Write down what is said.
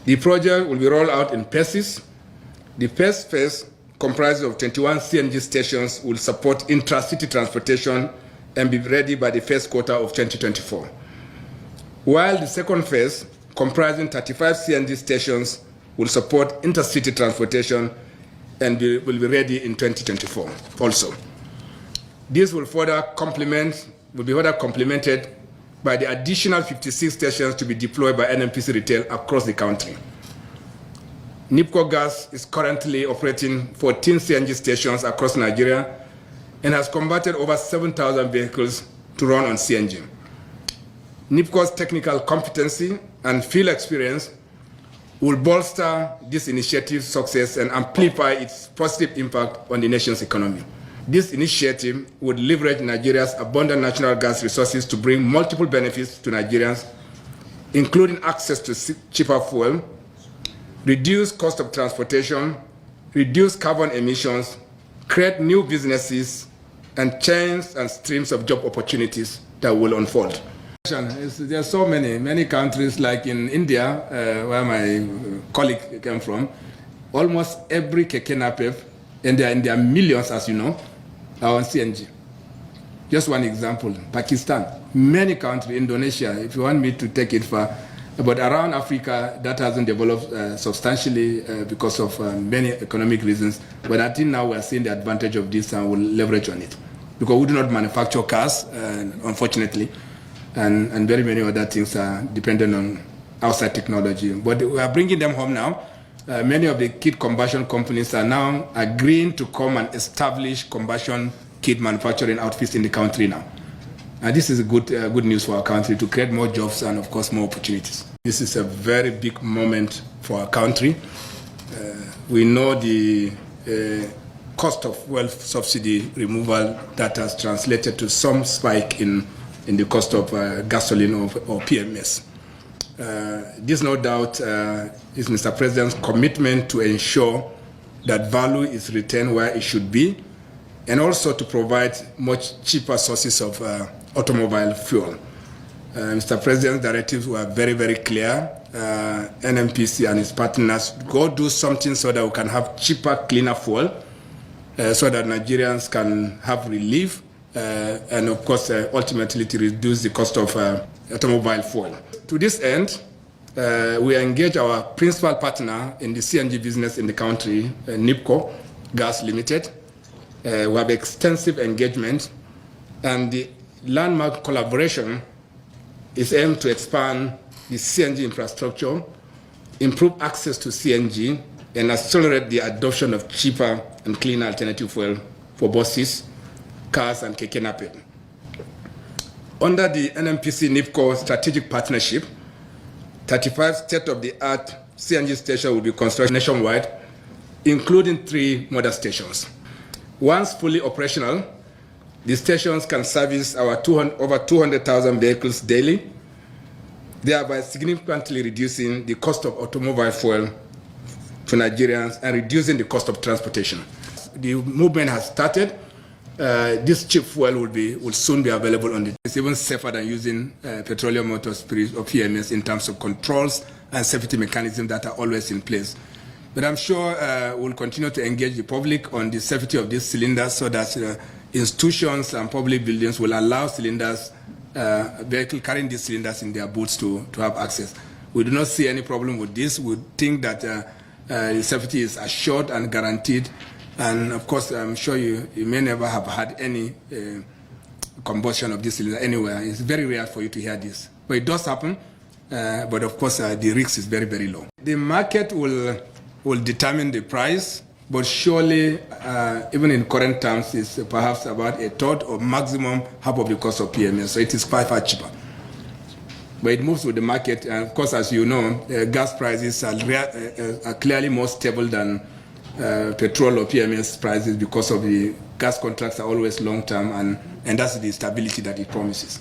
The project will be rolled out in phases. The first phase, comprises of 21 CNG stations, will support intra-city transportation and be ready by the first quarter of 2024. While the second phase, comprising 35 CNG stations, will support intercity transportation and will be ready in 2024 also. This will be further complemented by the additional 56 stations to be deployed by NNPC Retail across the country. NIPCO Gas is currently operating 14 CNG stations across Nigeria and has converted over 7,000 vehicles to run on CNG. NIPCO's technical competency and field experience will bolster this initiative's success and amplify its positive impact on the nation's economy. This initiative would leverage Nigeria's abundant natural gas resources to bring multiple benefits to Nigerians, including access to cheaper fuel, reduce cost of transportation, reduce carbon emissions, create new businesses, and chains and streams of job opportunities that will unfold. There are so many countries, like in India, where my colleague came from. Almost every keke napep, and there are millions, as you know, are on CNG. Just one example, Pakistan, many countries, Indonesia, if you want me to take it far, but around Africa, that hasn't developed substantially because of many economic reasons. But I think now we are seeing the advantage of this and we'll leverage on it. Because we do not manufacture cars, unfortunately, and very many other things are dependent on outside technology. But we are bringing them home now. Many of the kit combustion companies are now agreeing to come and establish combustion kit manufacturing outfits in the country now. And this is good news for our country to create more jobs and, of course, more opportunities. This is a very big moment for our country. We know the cost of wealth subsidy removal that has translated to some spike in the cost of gasoline or PMS. This, no doubt, is Mr. President's commitment to ensure that value is retained where it should be, and also to provide much cheaper sources of automobile fuel. Mr. President's directives were very, very clear. NNPC and its partners go do something so that we can have cheaper, cleaner fuel, so that Nigerians can have relief, and of course, ultimately to reduce the cost of automobile fuel. To this end, we engage our principal partner in the CNG business in the country, NIPCO Gas Limited. We have extensive engagement, and the landmark collaboration is aimed to expand the CNG infrastructure, improve access to CNG, and accelerate the adoption of cheaper and cleaner alternative fuel for buses, cars, and keke napep. Under the NNPC-NIPCO strategic partnership, 35 state-of-the-art CNG stations will be constructed nationwide, including 3 mother stations. Once fully operational, the stations can service our over 200,000 vehicles daily, thereby significantly reducing the cost of automobile fuel to Nigerians and reducing the cost of transportation. The movement has started. This cheap fuel will soon be available on it. It's even safer than using petroleum motor spirit or PMS in terms of controls and safety mechanisms that are always in place. But I'm sure we'll continue to engage the public on the safety of these cylinders so that institutions and public buildings will allow vehicles carrying these cylinders in their boots to have access. We do not see any problem with this. We think that safety is assured and guaranteed. And of course, I'm sure you may never have had any combustion of this cylinder anywhere. It's very rare for you to hear this. But it does happen. But of course, the risk is very, very low. The market will determine the price, but surely, even in current terms, it's perhaps about a third or maximum half of the cost of PMS. So it is far, far cheaper. But it moves with the market. And of course, as you know, gas prices are clearly more stable than petrol or PMS prices because of the gas contracts are always long-term, and that's the stability that it promises.